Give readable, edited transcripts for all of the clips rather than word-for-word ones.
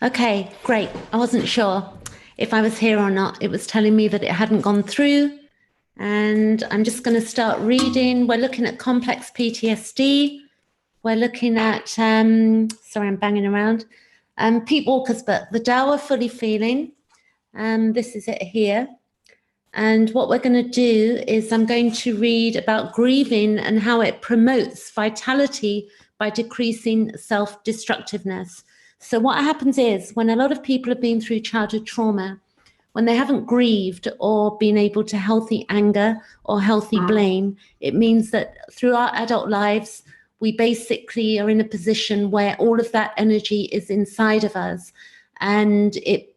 Okay, great. I wasn't sure if I was here or not. It was telling me that it hadn't gone through. And I'm just going to start reading. We're looking at complex PTSD. We're looking at, sorry, I'm banging around. Pete Walker's book, The Tao of Fully feeling. This is it here. And what we're going to do is I'm going to read about grieving and how it promotes vitality by decreasing self-destructiveness. So what happens is when a lot of people have been through childhood trauma, when they haven't grieved or been able to healthy anger or healthy blame, it means that through our adult lives, we basically are in a position where all of that energy is inside of us, and it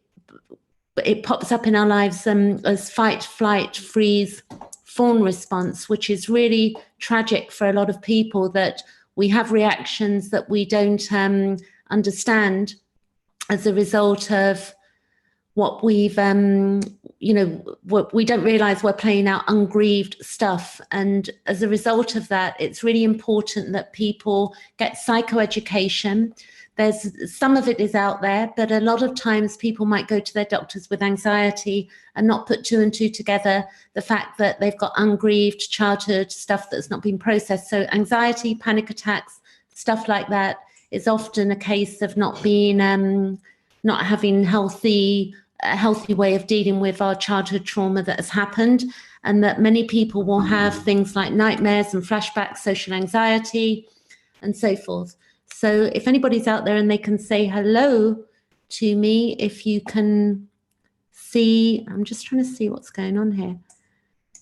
pops up in our lives as fight, flight, freeze, fawn response, which is really tragic for a lot of people, that we have reactions that we don't understand as a result of what we've, what we don't realize we're playing out ungrieved stuff. And as a result of that, it's really important that people get psychoeducation. There's some of it is out there, but a lot of times people might go to their doctors with anxiety and not put two and two together, the fact that they've got ungrieved childhood stuff that's not been processed. So anxiety, panic attacks, stuff like that is often a case of not being, not having a healthy way of dealing with our childhood trauma that has happened, and that many people will have things like nightmares and flashbacks, social anxiety, and so forth. So if anybody's out there and they can say hello to me, if you can see, I'm just trying to see what's going on here.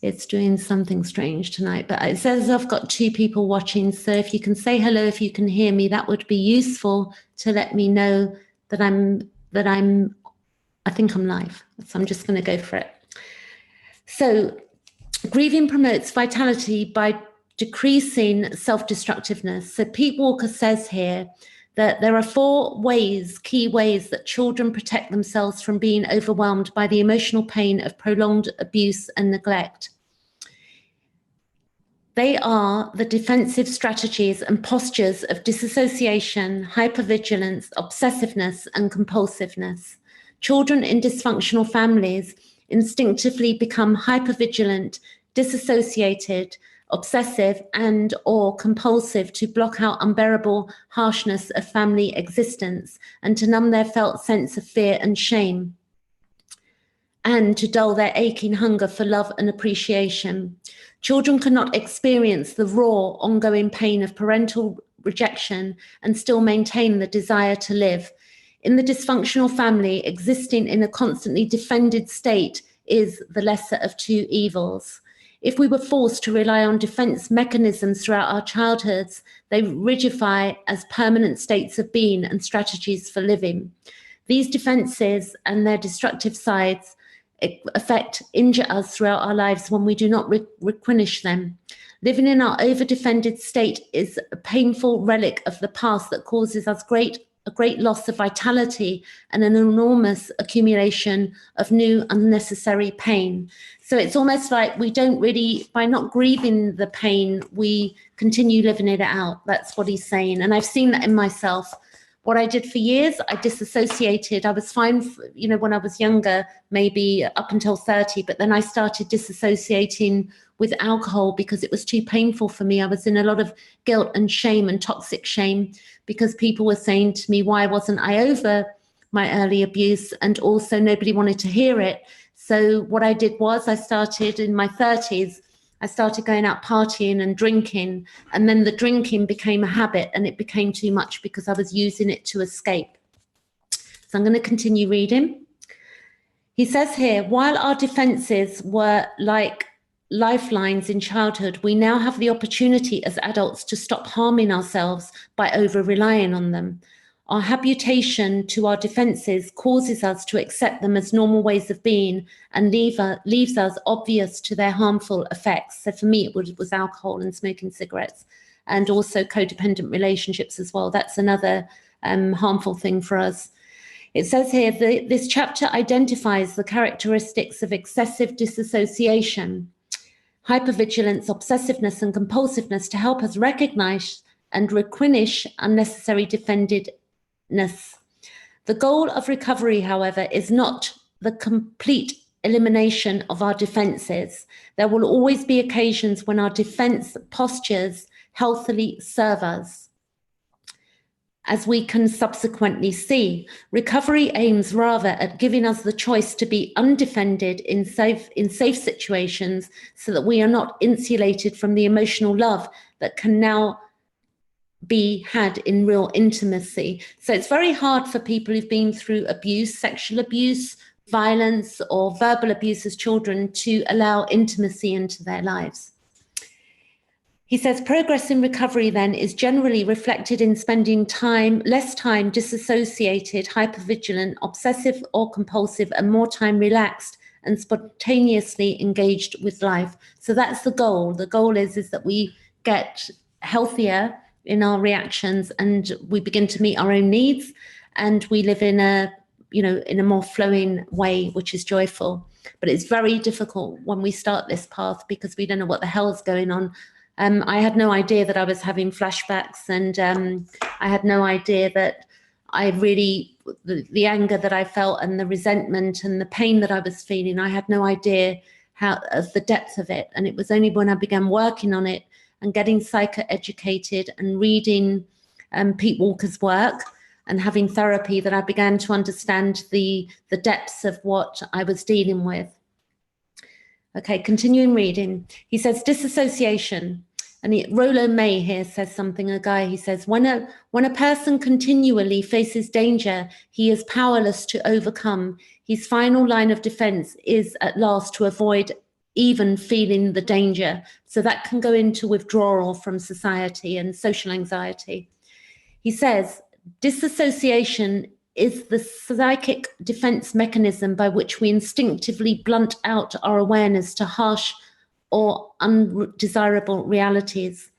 It's doing something strange tonight, but it says I've got 2 people watching. So if you can say hello, if you can hear me, that would be useful to let me know that I think I'm live. So I'm just going to go for it. So grieving promotes vitality by decreasing self-destructiveness. So Pete Walker says here that there are 4 key ways that children protect themselves from being overwhelmed by the emotional pain of prolonged abuse and neglect. They are the defensive strategies and postures of disassociation, hypervigilance, obsessiveness, and compulsiveness. Children in dysfunctional families instinctively become hypervigilant, disassociated, obsessive, and or compulsive to block out unbearable harshness of family existence and to numb their felt sense of fear and shame, and to dull their aching hunger for love and appreciation. Children cannot experience the raw, ongoing pain of parental rejection and still maintain the desire to live. In the dysfunctional family, existing in a constantly defended state is the lesser of 2 evils. If we were forced to rely on defense mechanisms throughout our childhoods, they rigidify as permanent states of being and strategies for living. These defenses and their destructive sides injure us throughout our lives when we do not replenish them. Living in our over-defended state is a painful relic of the past that causes us a great loss of vitality and an enormous accumulation of new unnecessary pain. So it's almost like we don't really, by not grieving the pain, we continue living it out. That's what he's saying. And I've seen that in myself. What I did for years, I disassociated. I was fine, when I was younger, maybe up until 30, but then I started disassociating with alcohol because it was too painful for me. I was in a lot of guilt and shame and toxic shame because people were saying to me, why wasn't I over my early abuse? And also nobody wanted to hear it. So what I did was I started in my 30s, I started going out partying and drinking, and then the drinking became a habit and it became too much because I was using it to escape. So I'm going to continue reading. He says here, while our defenses were like lifelines in childhood, we now have the opportunity as adults to stop harming ourselves by over-relying on them. Our habitation to our defenses causes us to accept them as normal ways of being and leaves us obvious to their harmful effects. So for me, it was alcohol and smoking cigarettes, and also codependent relationships as well. That's another harmful thing for us. It says here, this chapter identifies the characteristics of excessive disassociation, hypervigilance, obsessiveness, and compulsiveness to help us recognize and replenish unnecessary defendedness. The goal of recovery, however, is not the complete elimination of our defenses. There will always be occasions when our defense postures healthily serve us. As we can subsequently see, recovery aims rather at giving us the choice to be undefended in safe situations so that we are not insulated from the emotional love that can now be had in real intimacy. So it's very hard for people who've been through abuse, sexual abuse, violence, or verbal abuse as children to allow intimacy into their lives. He says progress in recovery then is generally reflected in spending less time disassociated, hypervigilant, obsessive or compulsive, and more time relaxed and spontaneously engaged with life. So that's the goal. The goal is that we get healthier in our reactions and we begin to meet our own needs, and we live in a more flowing way, which is joyful. But it's very difficult when we start this path because we don't know what the hell is going on. I had no idea that I was having flashbacks, and I had no idea that the anger that I felt and the resentment and the pain that I was feeling, I had no idea of the depth of it. And it was only when I began working on it and getting psycho-educated and reading Pete Walker's work and having therapy that I began to understand the depths of what I was dealing with. Okay, continuing reading. He says disassociation, and Rollo May here says something, he says, when a person continually faces danger he is powerless to overcome, his final line of defense is at last to avoid even feeling the danger. So that can go into withdrawal from society and social anxiety. He says, disassociation is the psychic defense mechanism by which we instinctively blunt out our awareness to harsh or undesirable realities.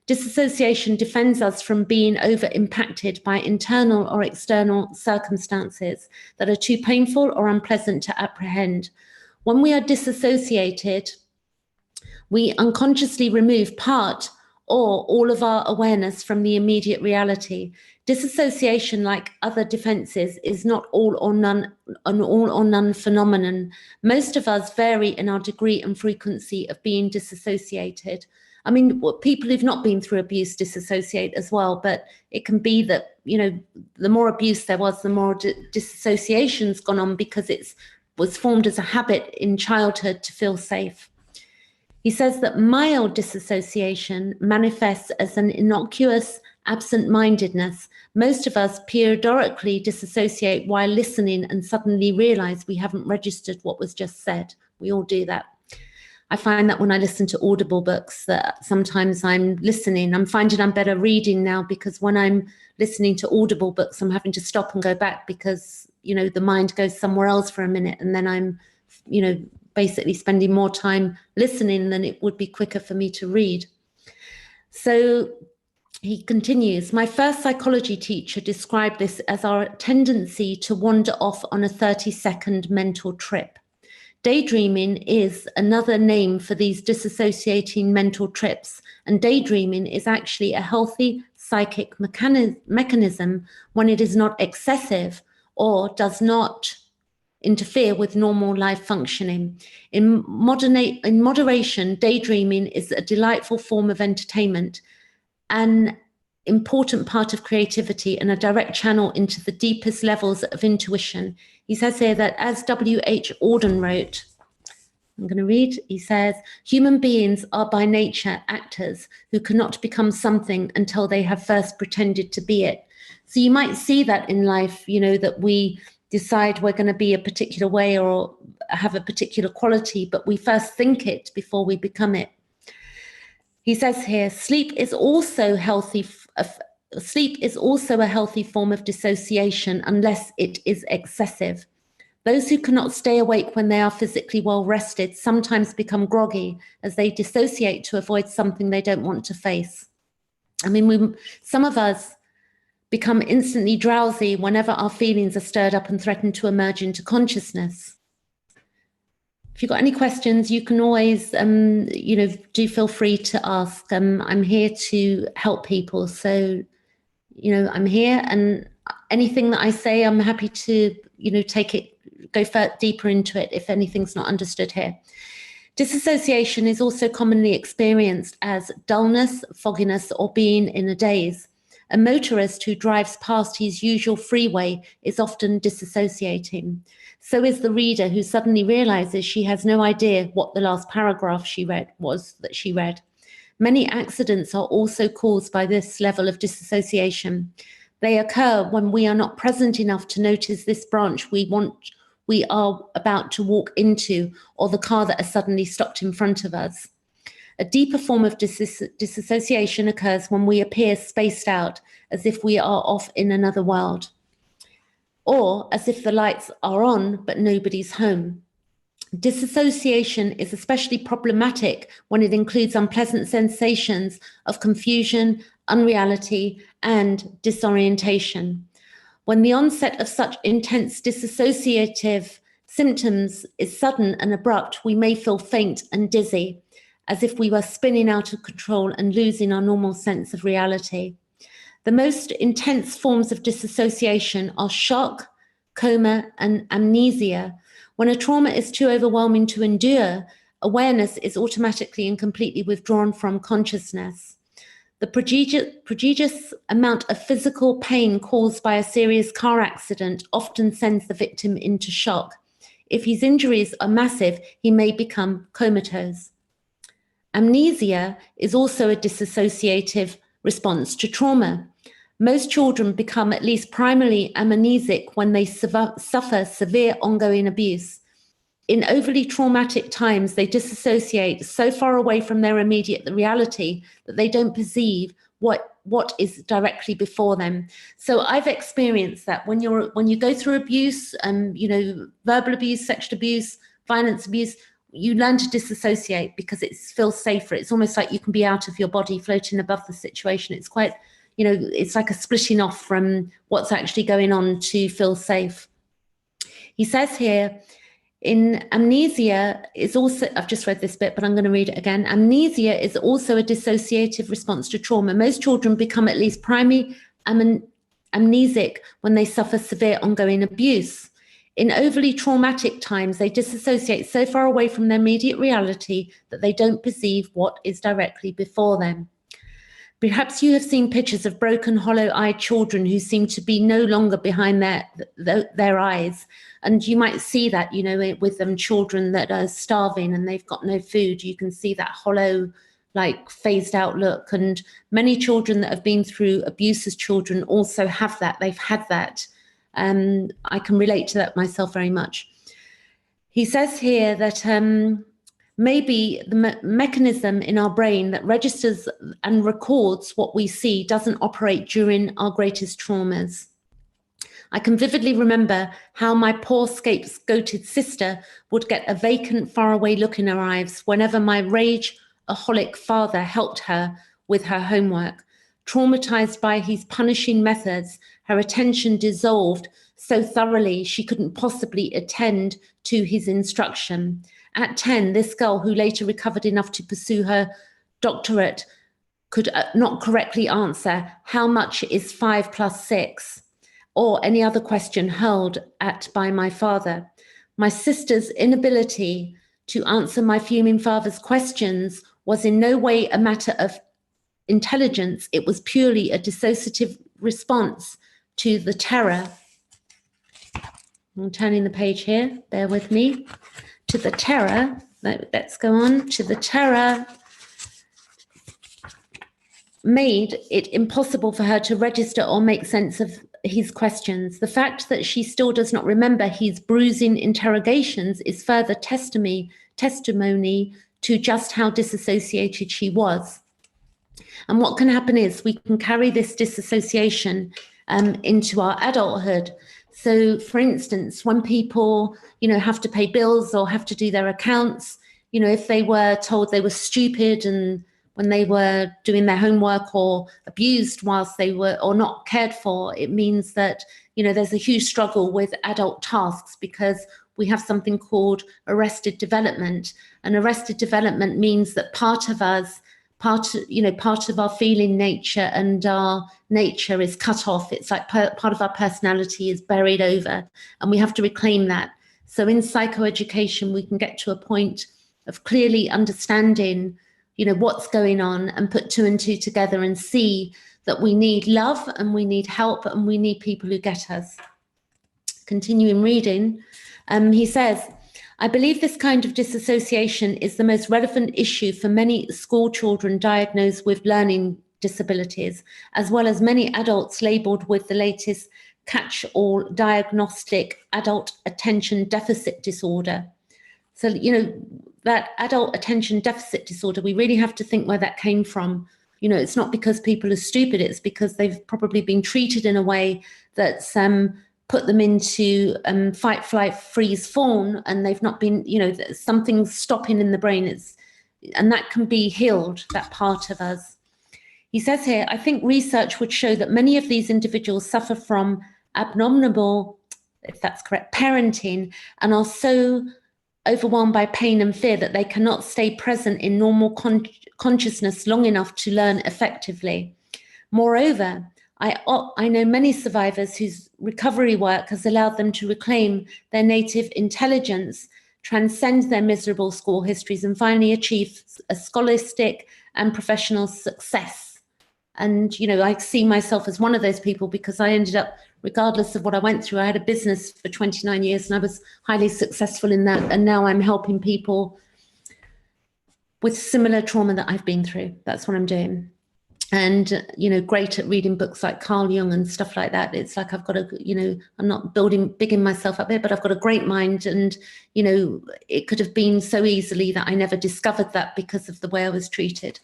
Disassociation defends us from being over-impacted by internal or external circumstances that are too painful or unpleasant to apprehend. When we are disassociated, we unconsciously remove part or all of our awareness from the immediate reality. Disassociation, like other defenses, is not all or none phenomenon. Most of us vary in our degree and frequency of being disassociated. I mean, people who've not been through abuse disassociate as well, but it can be that, the more abuse there was, the more disassociation's gone on because it was formed as a habit in childhood to feel safe. He says that mild disassociation manifests as an innocuous absent-mindedness. Most of us periodically disassociate while listening and suddenly realize we haven't registered what was just said. We all do that. I find that when I listen to Audible books that sometimes I'm listening. I'm finding I'm better reading now because when I'm listening to Audible books, I'm having to stop and go back because, the mind goes somewhere else for a minute, and then I'm, basically spending more time listening than it would be quicker for me to read. So he continues, my first psychology teacher described this as our tendency to wander off on a 30-second mental trip. Daydreaming is another name for these disassociating mental trips, and daydreaming is actually a healthy psychic mechanism when it is not excessive or does not interfere with normal life functioning. In moderation, daydreaming is a delightful form of entertainment, an important part of creativity, and a direct channel into the deepest levels of intuition. He says here that, as W.H. Auden wrote, I'm going to read, he says, human beings are by nature actors who cannot become something until they have first pretended to be it. So you might see that in life, that we decide we're going to be a particular way or have a particular quality, but we first think it before we become it. He says here, sleep is also a healthy form of dissociation unless it is excessive. Those who cannot stay awake when they are physically well rested sometimes become groggy as they dissociate to avoid something they don't want to face. I mean, some of us become instantly drowsy whenever our feelings are stirred up and threaten to emerge into consciousness. If you've got any questions, you can always, do feel free to ask. I'm here to help people. So, I'm here, and anything that I say, I'm happy to, take it, go deeper into it if anything's not understood here. Disassociation is also commonly experienced as dullness, fogginess, or being in a daze. A motorist who drives past his usual freeway is often disassociating. So is the reader who suddenly realizes she has no idea what the last paragraph that she read. Many accidents are also caused by this level of disassociation. They occur when we are not present enough to notice this branch we are about to walk into, or the car that has suddenly stopped in front of us. A deeper form of disassociation occurs when we appear spaced out, as if we are off in another world, or as if the lights are on but nobody's home. Disassociation is especially problematic when it includes unpleasant sensations of confusion, unreality, and disorientation. When the onset of such intense dissociative symptoms is sudden and abrupt, we may feel faint and dizzy, as if we were spinning out of control and losing our normal sense of reality. The most intense forms of disassociation are shock, coma, and amnesia. When a trauma is too overwhelming to endure, awareness is automatically and completely withdrawn from consciousness. The prodigious amount of physical pain caused by a serious car accident often sends the victim into shock. If his injuries are massive, he may become comatose. Amnesia is also a dissociative response to trauma. Most children become at least primarily amnesic when they suffer severe ongoing abuse. In overly traumatic times, they disassociate so far away from their immediate reality that they don't perceive what is directly before them. So I've experienced that when you go through abuse, verbal abuse, sexual abuse, violence abuse, you learn to disassociate because it feels safer. It's almost like you can be out of your body, floating above the situation. It's quite, it's like a splitting off from what's actually going on to feel safe. He says here, in amnesia is also, I've just read this bit, but I'm going to read it again. Amnesia is also a dissociative response to trauma. Most children become at least primarily amnesic when they suffer severe ongoing abuse. In overly traumatic times, they disassociate so far away from their immediate reality that they don't perceive what is directly before them. Perhaps you have seen pictures of broken, hollow-eyed children who seem to be no longer behind their eyes. And you might see that, with them children that are starving and they've got no food. You can see that hollow, phased out look. And many children that have been through abuse as children also have that. They've had that. I can relate to that myself very much. He says here that maybe the mechanism in our brain that registers and records what we see doesn't operate during our greatest traumas. I can vividly remember how my poor scapegoated sister would get a vacant, faraway look in her eyes whenever my rage-aholic father helped her with her homework. Traumatized by his punishing methods, her attention dissolved so thoroughly she couldn't possibly attend to his instruction. At 10, this girl, who later recovered enough to pursue her doctorate, could not correctly answer how much is 5 plus 6, or any other question hurled at by my father. My sister's inability to answer my fuming father's questions was in no way a matter of intelligence. It was purely a dissociative response to the terror. I'm turning the page here, bear with me. To the terror, let's go on, to the terror made it impossible for her to register or make sense of his questions. The fact that she still does not remember his bruising interrogations is further testimony to just how disassociated she was. And what can happen is we can carry this disassociation into our adulthood. So, for instance, when people, have to pay bills or have to do their accounts, if they were told they were stupid and when they were doing their homework or abused whilst they were, or not cared for, it means that, there's a huge struggle with adult tasks because we have something called arrested development. And arrested development means that part part of our feeling nature and our nature is cut off. It's like part of our personality is buried over, and we have to reclaim that. So in psychoeducation, we can get to a point of clearly understanding, what's going on, and put two and two together and see that we need love and we need help and we need people who get us. Continuing reading, he says, I believe this kind of disassociation is the most relevant issue for many school children diagnosed with learning disabilities, as well as many adults labelled with the latest catch-all diagnostic adult attention deficit disorder. So, that adult attention deficit disorder, we really have to think where that came from. It's not because people are stupid, it's because they've probably been treated in a way that's put them into fight, flight, freeze, fawn, and they've not been, something's stopping in the brain. And that can be healed, that part of us. He says here, I think research would show that many of these individuals suffer from abnormal, if that's correct, parenting, and are so overwhelmed by pain and fear that they cannot stay present in normal consciousness long enough to learn effectively. Moreover, I know many survivors whose recovery work has allowed them to reclaim their native intelligence, transcend their miserable school histories, and finally achieve a scholastic and professional success. And, I see myself as one of those people, because I ended up, regardless of what I went through, I had a business for 29 years and I was highly successful in that. And now I'm helping people with similar trauma that I've been through. That's what I'm doing. And, great at reading books like Carl Jung and stuff like that. It's like I've got I'm not bigging myself up here, but I've got a great mind. And, it could have been so easily that I never discovered that because of the way I was treated.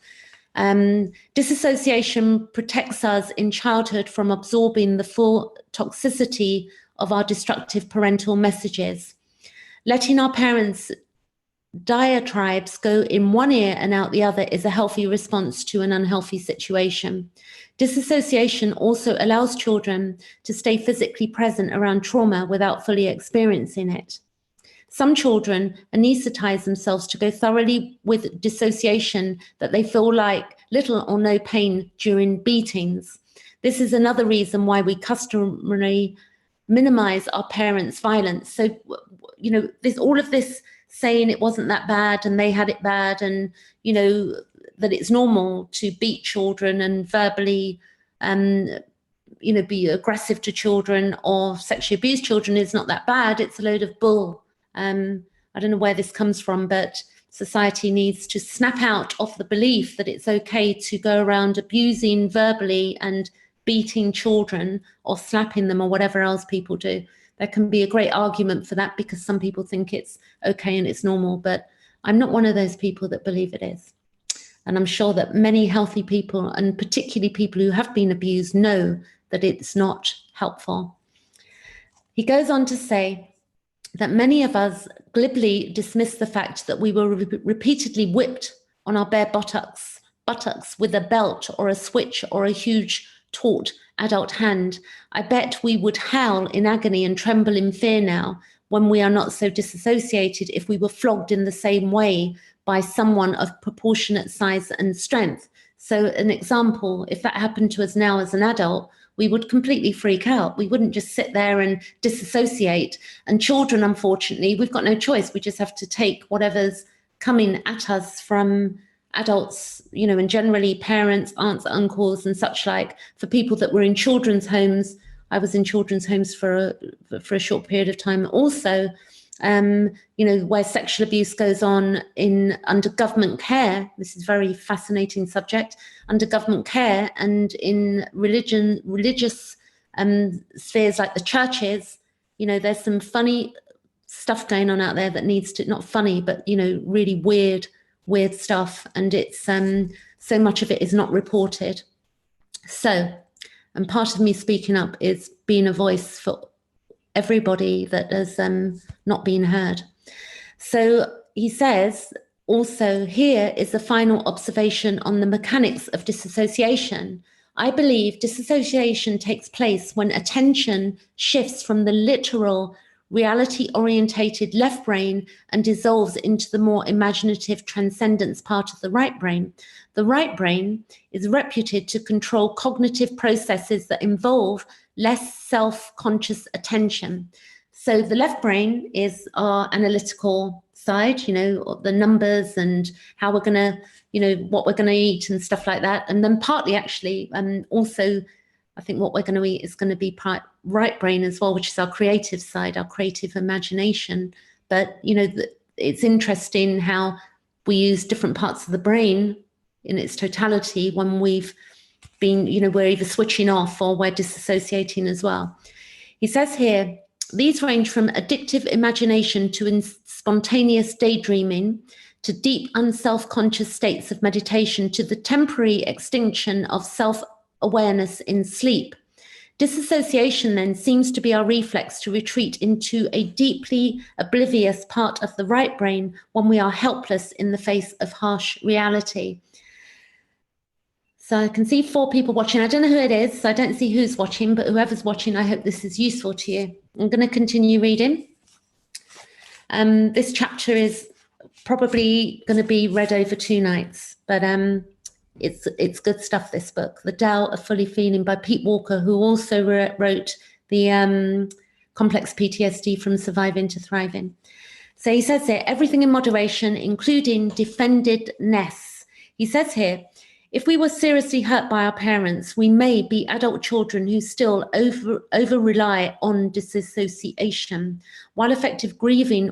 Disassociation protects us in childhood from absorbing the full toxicity of our destructive parental messages. Letting our parents' diatribes go in one ear and out the other is a healthy response to an unhealthy situation. Disassociation also allows children to stay physically present around trauma without fully experiencing it. Some children anesthetize themselves to go thoroughly with dissociation that they feel like little or no pain during beatings. This is another reason why we customarily minimize our parents' violence. So, there's all of this saying it wasn't that bad and they had it bad, and, that it's normal to beat children and verbally, be aggressive to children or sexually abuse children is not that bad. It's a load of bull. I don't know where this comes from, but society needs to snap out of the belief that it's okay to go around abusing verbally and beating children or slapping them or whatever else people do. There can be a great argument for that because some people think it's okay and it's normal, but I'm not one of those people that believe it is. And I'm sure that many healthy people, and particularly people who have been abused, know that it's not helpful. He goes on to say that many of us glibly dismiss the fact that we were repeatedly whipped on our bare buttocks with a belt or a switch or a huge taut adult hand. I bet we would howl in agony and tremble in fear now when we are not so disassociated if we were flogged in the same way by someone of proportionate size and strength. So an example, if that happened to us now as an adult, we would completely freak out. We wouldn't just sit there and disassociate. And children, unfortunately, we've got no choice. We just have to take whatever's coming at us from adults, and generally parents, aunts, uncles, and such like. For people that were in children's homes, I was in children's homes for a short period of time also, where sexual abuse goes on under government care. This is a very fascinating subject. Under government care and in religious spheres like the churches, there's some funny stuff going on out there that needs to, not funny, but, really weird stuff. And it's so much of it is not reported. So, and part of me speaking up is being a voice for everybody that has not been heard. So he says, also, here is the final observation on the mechanics of disassociation. I believe disassociation takes place when attention shifts from the literal reality-orientated left brain and dissolves into the more imaginative transcendence part of the right brain. The right brain is reputed to control cognitive processes that involve less self-conscious attention. So the left brain is our analytical side, the numbers and how we're going to, what we're going to eat and stuff like that. And then partly actually, also, I think what we're going to eat is going to be right brain as well, which is our creative side, our creative imagination. But, it's interesting how we use different parts of the brain in its totality when we've been, we're either switching off or we're disassociating as well. He says here, these range from addictive imagination to spontaneous daydreaming, to deep unself-conscious states of meditation, to the temporary extinction of self-awareness in sleep. Disassociation then seems to be our reflex to retreat into a deeply oblivious part of the right brain when we are helpless in the face of harsh reality. So I can see 4 people watching. I don't know who it is, so I don't see who's watching, but whoever's watching, I hope this is useful to you. I'm going to continue reading. This chapter is probably going to be read over 2 nights, but it's good stuff, this book, The Tao of Fully Feeling by Pete Walker, who also wrote the Complex PTSD from Surviving to Thriving. So he says here, everything in moderation, including defendedness. He says here, if we were seriously hurt by our parents, we may be adult children who still over rely on disassociation, while effective grieving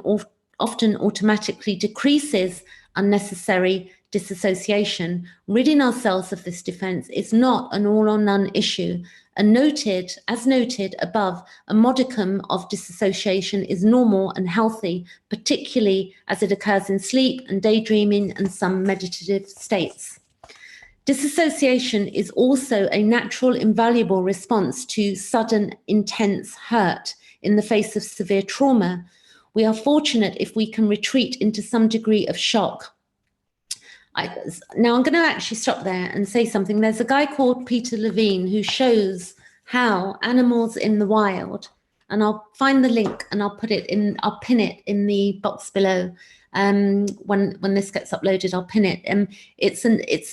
often automatically decreases unnecessary disassociation. Ridding ourselves of this defense is not an all or none issue. As noted above, a modicum of disassociation is normal and healthy, particularly as it occurs in sleep and daydreaming and some meditative states. Disassociation is also a natural, invaluable response to sudden, intense hurt in the face of severe trauma. We are fortunate if we can retreat into some degree of shock. Now I'm going to actually stop there and say something. There's a guy called Peter Levine who shows how animals in the wild, and I'll find the link and I'll pin it in the box below. When this gets uploaded, I'll pin it. It's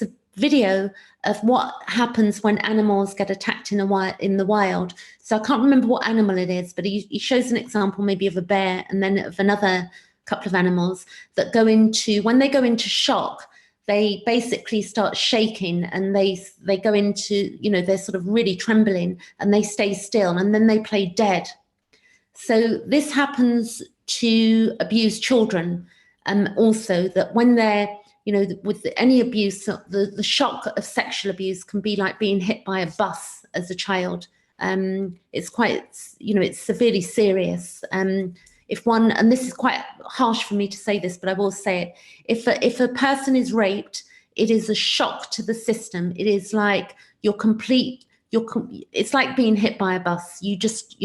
a video of what happens when animals get attacked in the wild. So I can't remember what animal it is, but he shows an example maybe of a bear and then of another couple of animals that when they go into shock, they basically start shaking and they go into, they're sort of really trembling and they stay still and then they play dead. So this happens to abused children also, that when they're, with any abuse, the shock of sexual abuse can be like being hit by a bus as a child. It's quite, it's severely serious. And this is quite harsh for me to say this, but I will say it. If a person is raped, it is a shock to the system. It is like it's like being hit by a bus. You just,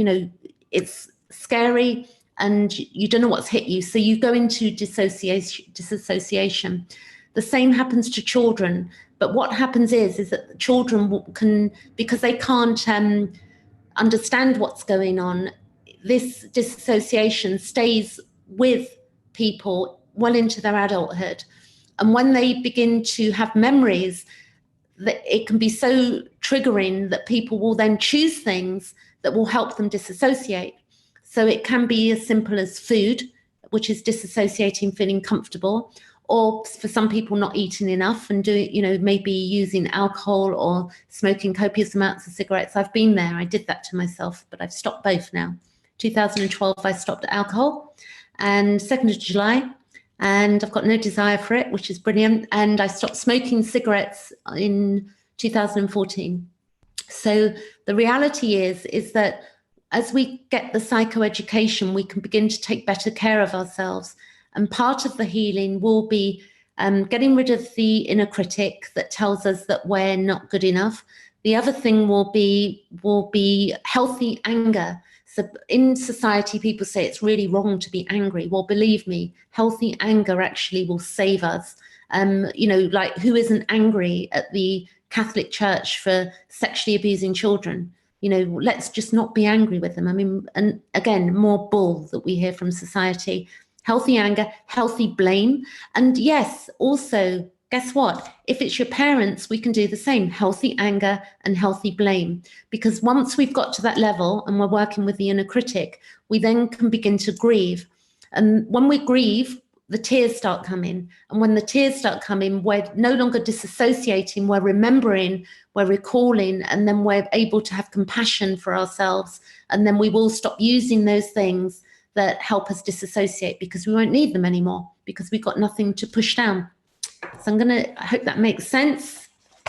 it's scary and you don't know what's hit you. So you go into disassociation. The same happens to children. But what happens is that children can, because they can't understand what's going on, this disassociation stays with people well into their adulthood. And when they begin to have memories, that it can be so triggering that people will then choose things that will help them disassociate. So it can be as simple as food, which is disassociating, feeling comfortable, or for some people not eating enough and maybe using alcohol or smoking copious amounts of cigarettes. I've been there. I did that to myself, but I've stopped both now. 2012, I stopped alcohol, and 2nd of July, and I've got no desire for it, which is brilliant. And I stopped smoking cigarettes in 2014. So the reality is that as we get the psychoeducation, we can begin to take better care of ourselves. And part of the healing will be getting rid of the inner critic that tells us that we're not good enough. The other thing will be healthy anger. So in society, people say it's really wrong to be angry. Well, believe me, healthy anger actually will save us. Like who isn't angry at the Catholic Church for sexually abusing children? You know, let's just not be angry with them. I mean, and again, more bull that we hear from society. Healthy anger, healthy blame. And yes, also, guess what? If it's your parents, we can do the same, healthy anger and healthy blame. Because once we've got to that level and we're working with the inner critic, we then can begin to grieve. And when we grieve, the tears start coming. And when the tears start coming, we're no longer disassociating, we're remembering, we're recalling, and then we're able to have compassion for ourselves. And then we will stop using those things that help us disassociate, because we won't need them anymore, because we've got nothing to push down. So I hope that makes sense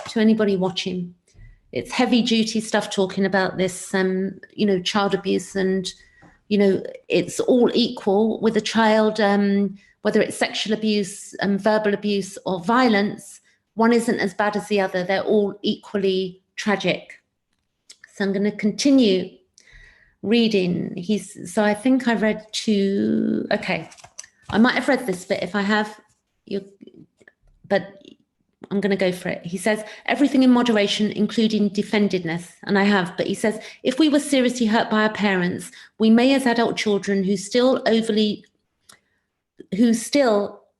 to anybody watching. It's heavy duty stuff talking about this, you know, child abuse, and, you know, it's all equal with a child, whether it's sexual abuse, verbal abuse or violence. One isn't as bad as the other. They're all equally tragic. So I'm going to continue reading. So I think I read to, okay, I might have read this bit. If I have, but I'm going to go for it. He says, everything in moderation, including defendedness. And I have, but he says, if we were seriously hurt by our parents, we may, as adult children who still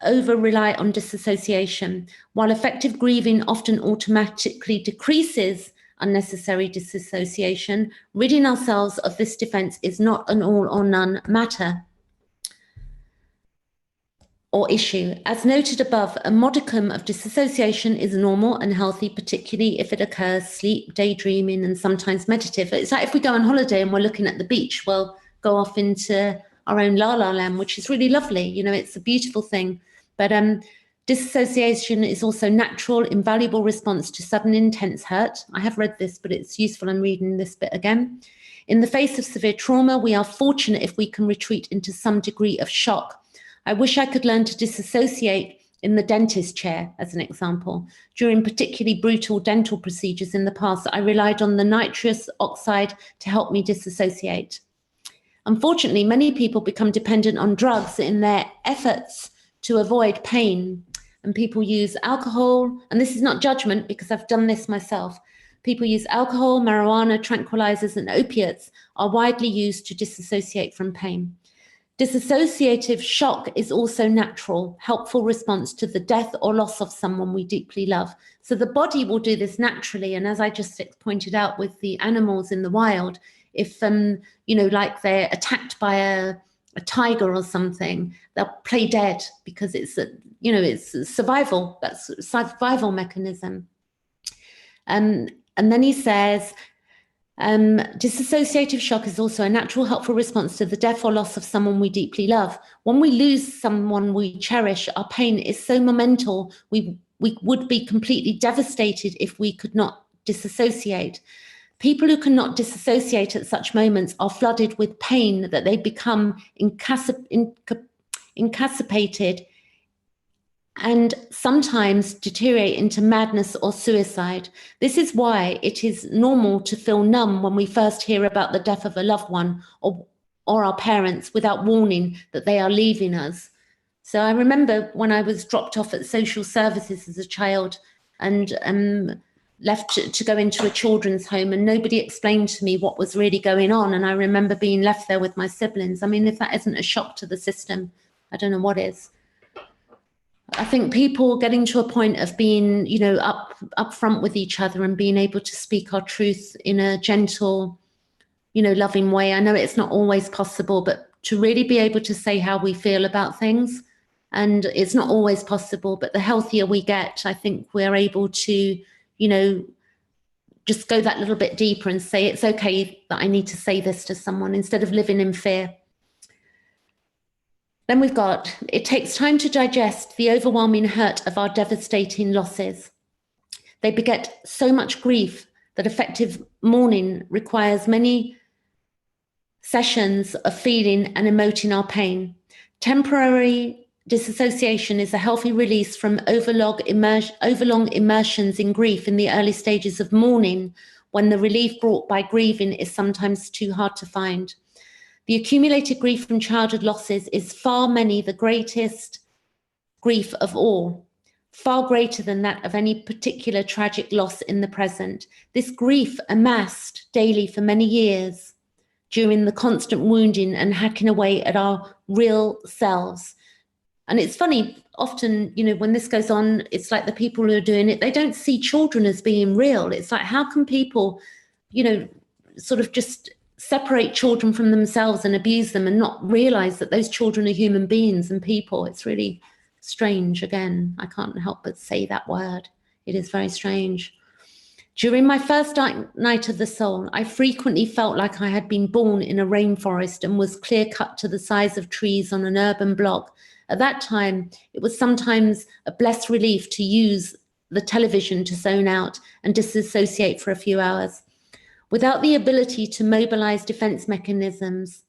over rely on disassociation, while effective grieving often automatically decreases unnecessary disassociation, ridding ourselves of this defense is not an all or none matter or issue. As noted above, a modicum of disassociation is normal and healthy, particularly if it occurs sleep, daydreaming, and sometimes meditative. It's like if we go on holiday and we're looking at the beach, we'll go off into our own la-la land, which is really lovely. You know, it's a beautiful thing. But disassociation is also natural, invaluable response to sudden intense hurt. I have read this, but it's useful. I'm reading this bit again. In the face of severe trauma, we are fortunate if we can retreat into some degree of shock. I wish I could learn to disassociate in the dentist chair, as an example. During particularly brutal dental procedures in the past, I relied on the nitrous oxide to help me disassociate. Unfortunately, many people become dependent on drugs in their efforts to avoid pain. And people use alcohol, and this is not judgment because I've done this myself. People use alcohol, marijuana, tranquilizers, and opiates are widely used to disassociate from pain. Dissociative shock is also natural, helpful response to the death or loss of someone we deeply love. So the body will do this naturally. And as I just pointed out with the animals in the wild, if, you know, like they're attacked by a tiger or something, they'll play dead because it's, it's survival. That's a survival mechanism. And then he says, dissociative shock is also a natural, helpful response to the death or loss of someone we deeply love. When we lose someone we cherish, our pain is so monumental, we would be completely devastated if we could not disassociate. People who cannot disassociate at such moments are flooded with pain that they become incapacitated and sometimes deteriorate into madness or suicide. This is why it is normal to feel numb when we first hear about the death of a loved one or our parents without warning that they are leaving us. So I remember when I was dropped off at social services as a child and left to go into a children's home, and nobody explained to me what was really going on. And I remember being left there with my siblings. I mean, if that isn't a shock to the system, I don't know what is. I think people getting to a point of being, up front with each other and being able to speak our truth in a gentle, loving way. I know it's not always possible, but to really be able to say how we feel about things. And it's not always possible, but the healthier we get, I think we're able to, just go that little bit deeper and say, it's okay that I need to say this to someone instead of living in fear. Then we've got, it takes time to digest the overwhelming hurt of our devastating losses. They beget so much grief that effective mourning requires many sessions of feeling and emoting our pain. Temporary disassociation is a healthy release from overlong immersions in grief in the early stages of mourning, when the relief brought by grieving is sometimes too hard to find. The accumulated grief from childhood losses is far many the greatest grief of all. far greater than that of any particular tragic loss in the present. This grief amassed daily for many years during the constant wounding and hacking away at our real selves. And it's funny, often, you know, when this goes on, it's like the people who are doing it, they don't see children as being real. It's like, how can people, you know, sort of just separate children from themselves and abuse them and not realize that those children are human beings and people? It's really strange. Again, I can't help but say that word. It is very strange. During my first night of the soul, I frequently felt like I had been born in a rainforest and was clear-cut to the size of trees on an urban block. At that time, it was sometimes a blessed relief to use the television to zone out and disassociate for a few hours. Without the ability to mobilize defense mechanisms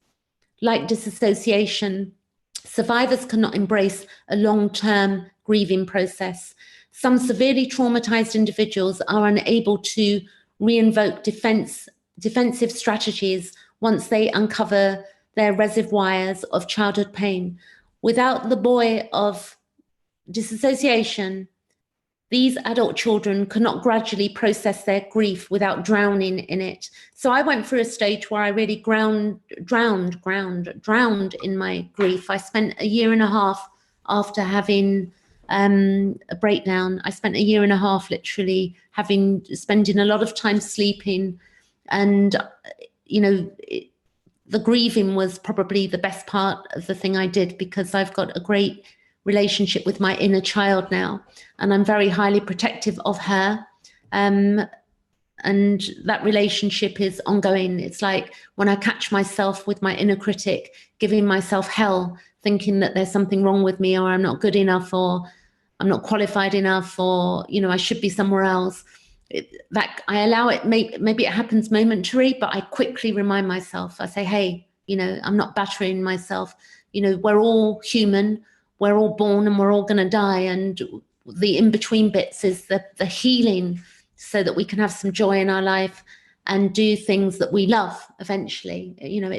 like disassociation, survivors cannot embrace a long-term grieving process. Some severely traumatized individuals are unable to reinvoke defensive strategies once they uncover their reservoirs of childhood pain. Without the buoy of disassociation, these adult children cannot gradually process their grief without drowning in it. So I went through a stage where I really drowned in my grief. I spent a year and a half after having a breakdown. I spent a year and a half literally spending a lot of time sleeping, and you know, the grieving was probably the best part of the thing I did, because I've got a great relationship with my inner child now, and I'm very highly protective of her, and that relationship is ongoing. It's like when I catch myself with my inner critic giving myself hell, thinking that there's something wrong with me, or I'm not good enough, or I'm not qualified enough, or, you know, I should be somewhere else. That I allow it, maybe it happens momentary, but I quickly remind myself. I say, hey, you know, I'm not battering myself. You know, we're all human, we're all born, and we're all going to die. And the in-between bits is the healing, so that we can have some joy in our life and do things that we love eventually. You know,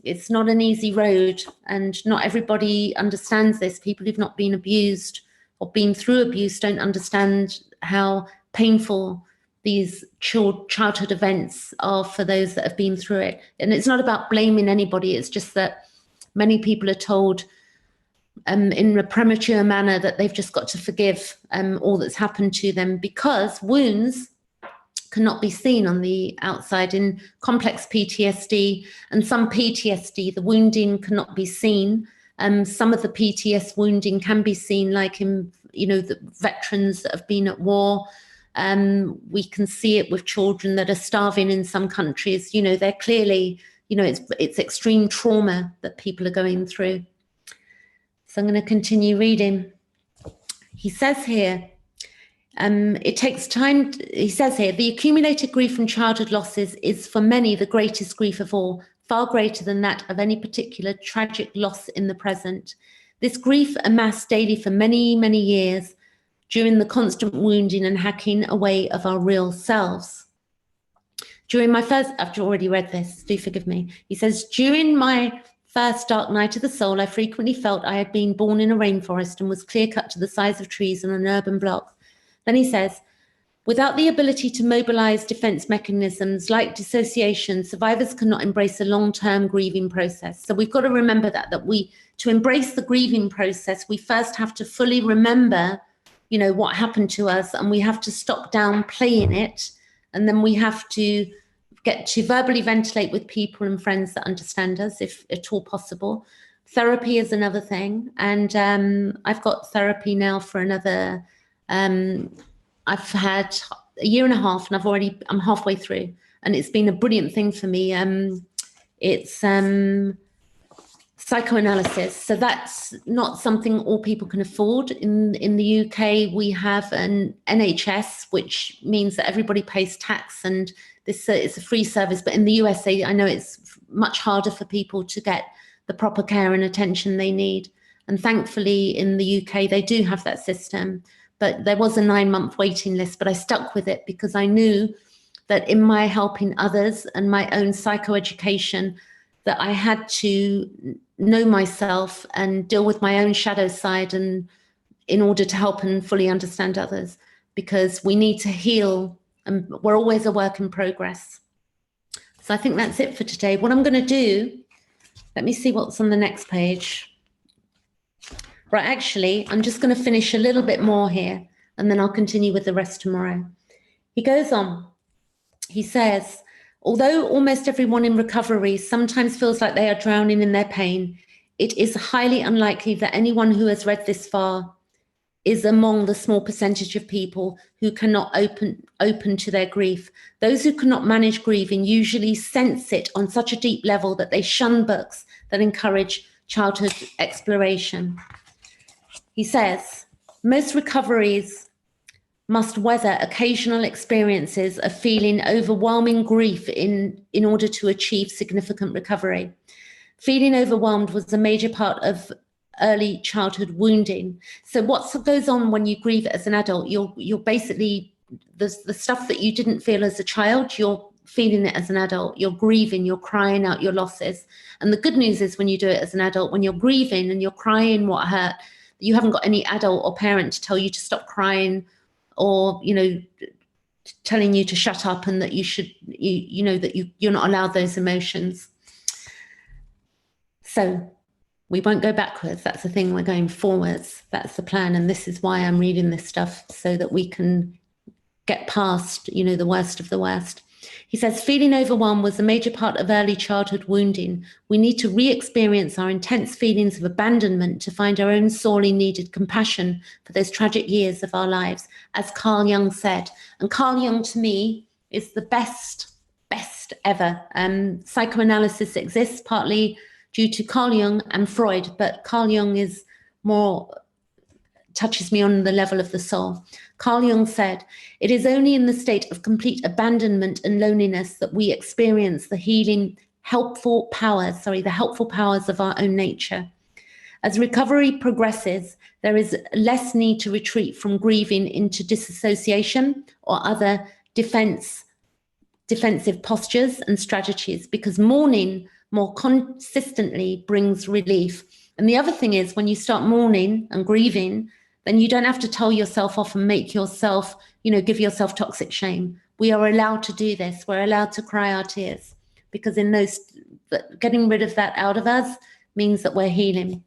it's not an easy road, and not everybody understands this. People who've not been abused or been through abuse don't understand how painful these childhood events are for those that have been through it. And it's not about blaming anybody. It's just that many people are told in a premature manner that they've just got to forgive all that's happened to them, because wounds cannot be seen on the outside. In complex PTSD and some PTSD, the wounding cannot be seen. Some of the PTS wounding can be seen, like in, you know, the veterans that have been at war. We can see it with children that are starving in some countries. You know, they're clearly, you know, it's extreme trauma that people are going through. So I'm going to continue reading. He says here, it takes time. He says here, the accumulated grief from childhood losses is for many the greatest grief of all, far greater than that of any particular tragic loss in the present. This grief amassed daily for many, many years during the constant wounding and hacking away of our real selves. During my first, I've already read this, do forgive me. He says, during my first dark night of the soul, I frequently felt I had been born in a rainforest and was clear-cut to the size of trees on an urban block. Then he says, without the ability to mobilize defense mechanisms like dissociation, survivors cannot embrace a long-term grieving process. So we've got to remember that to embrace the grieving process, we first have to fully remember, you know, what happened to us, and we have to stop downplaying it. And then we have to get to verbally ventilate with people and friends that understand us, if at all possible. Therapy is another thing. And I've got therapy now for another, I've had a year and a half, and I'm halfway through, and it's been a brilliant thing for me. It's psychoanalysis. So that's not something all people can afford. In the UK, we have an NHS, which means that everybody pays tax, and this it's a free service. But in the USA, I know it's much harder for people to get the proper care and attention they need. And thankfully, in the UK, they do have that system. But there was a 9-month waiting list, but I stuck with it because I knew that in my helping others and my own psychoeducation, that I had to know myself and deal with my own shadow side and in order to help and fully understand others, because we need to heal, and we're always a work in progress. So I think that's it for today. What I'm going to do, let me see what's on the next page. Right, actually, I'm just going to finish a little bit more here, and then I'll continue with the rest tomorrow. He goes on. He says, although almost everyone in recovery sometimes feels like they are drowning in their pain, it is highly unlikely that anyone who has read this far is among the small percentage of people who cannot open to their grief. Those who cannot manage grieving usually sense it on such a deep level that they shun books that encourage childhood exploration. He says, most recoveries must weather occasional experiences of feeling overwhelming grief in order to achieve significant recovery. Feeling overwhelmed was a major part of early childhood wounding. So what goes on when you grieve as an adult, you're basically, the stuff that you didn't feel as a child, you're feeling it as an adult. You're grieving, you're crying out your losses. And the good news is when you do it as an adult, when you're grieving and you're crying what hurt, you haven't got any adult or parent to tell you to stop crying, or, you know, telling you to shut up and that you should, you know, that you're not allowed those emotions. So we won't go backwards. That's the thing. We're going forwards. That's the plan. And this is why I'm reading this stuff, so that we can get past, you know, the worst of the worst. He says, feeling overwhelmed was a major part of early childhood wounding. We need to re-experience our intense feelings of abandonment to find our own sorely needed compassion for those tragic years of our lives, as Carl Jung said. And Carl Jung, to me, is the best ever. Psychoanalysis exists partly due to Carl Jung and Freud, but Carl Jung is more, touches me on the level of the soul. Carl Jung said, it is only in the state of complete abandonment and loneliness that we experience the healing, helpful powers of our own nature. As recovery progresses, there is less need to retreat from grieving into disassociation or other defensive postures and strategies, because mourning more consistently brings relief. And the other thing is, when you start mourning and grieving, then you don't have to tell yourself off and make yourself, you know, give yourself toxic shame. We are allowed to do this. We're allowed to cry our tears, because in those, getting rid of that out of us means that we're healing.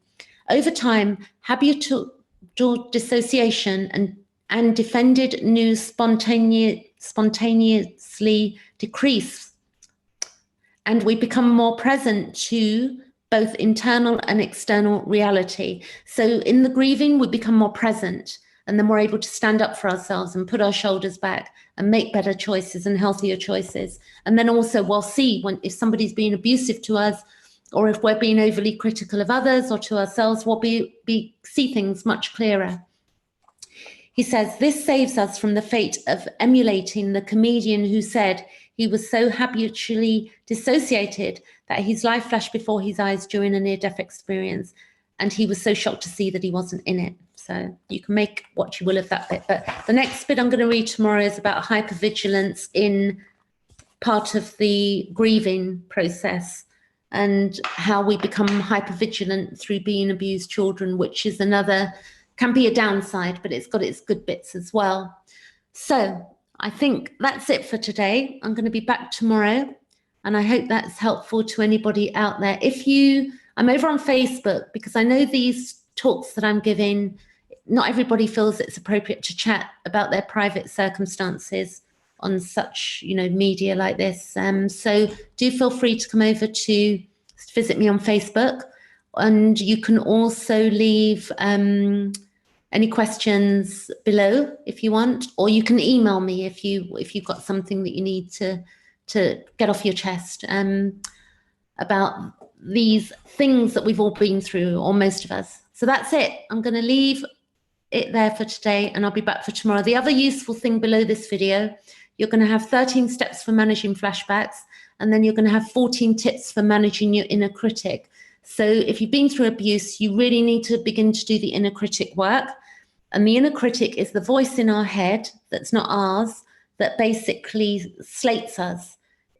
Over time, habitual dissociation and defended news spontaneously decrease, and we become more present to both internal and external reality. So in the grieving, we become more present, and then we're able to stand up for ourselves and put our shoulders back and make better choices and healthier choices. And then also we'll see if somebody's being abusive to us, or if we're being overly critical of others or to ourselves, we'll see things much clearer. He says, this saves us from the fate of emulating the comedian who said he was so habitually dissociated that his life flashed before his eyes during a near-death experience, and he was so shocked to see that he wasn't in it. So you can make what you will of that bit. But the next bit I'm going to read tomorrow is about hypervigilance in part of the grieving process, and how we become hypervigilant through being abused children, which is can be a downside, but it's got its good bits as well. So I think that's it for today. I'm going to be back tomorrow, and I hope that's helpful to anybody out there. I'm over on Facebook, because I know these talks that I'm giving, not everybody feels it's appropriate to chat about their private circumstances on such, you know, media like this. So do feel free to come over to visit me on Facebook, and you can also leave any questions below if you want, or you can email me if you've got something that you need to get off your chest about these things that we've all been through, or most of us. So that's it. I'm going to leave it there for today, and I'll be back for tomorrow. The other useful thing below this video, you're going to have 13 steps for managing flashbacks, and then you're going to have 14 tips for managing your inner critic. So if you've been through abuse, you really need to begin to do the inner critic work. And the inner critic is the voice in our head that's not ours, that basically slates us.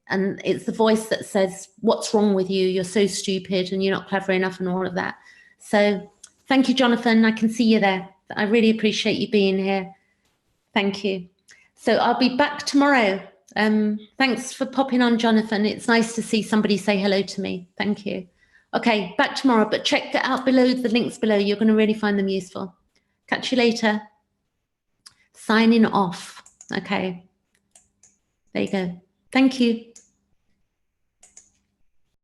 And it's the voice that says, what's wrong with you? You're so stupid and you're not clever enough and all of that. So thank you, Jonathan. I can see you there. I really appreciate you being here. Thank you. So I'll be back tomorrow. Thanks for popping on, Jonathan. It's nice to see somebody say hello to me. Thank you. Okay, back tomorrow, but check out below the links below. You're going to really find them useful. Catch you later. Signing off. Okay. There you go. Thank you.